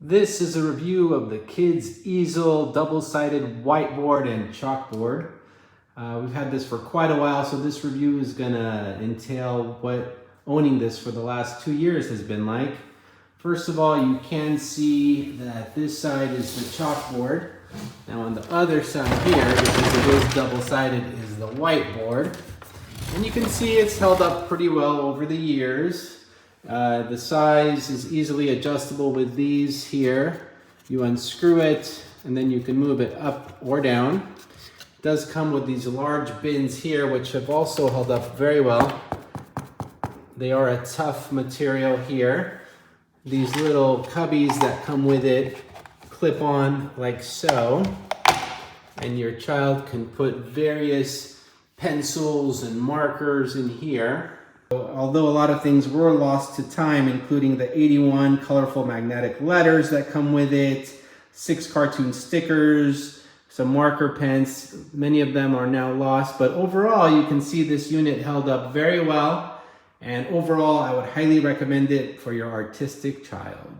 This is a review of the kids' easel, double-sided whiteboard, and chalkboard. We've had this for quite a while, so this review is gonna entail what owning this for the last 2 years has been like. First of all, you can see that this side is the chalkboard. Now on the other side here, because it is double-sided, is the whiteboard. And you can see it's held up pretty well over the years. The size is easily adjustable with these here. You unscrew it and then you can move it up or down. It does come with these large bins here, which have also held up very well. They are a tough material here. These little cubbies that come with it clip on like so, and your child can put various pencils and markers in here. Although a lot of things were lost to time, including the 81 colorful magnetic letters that come with it, 6 cartoon stickers, some marker pens, many of them are now lost, but overall you can see this unit held up very well, and overall I would highly recommend it for your artistic child.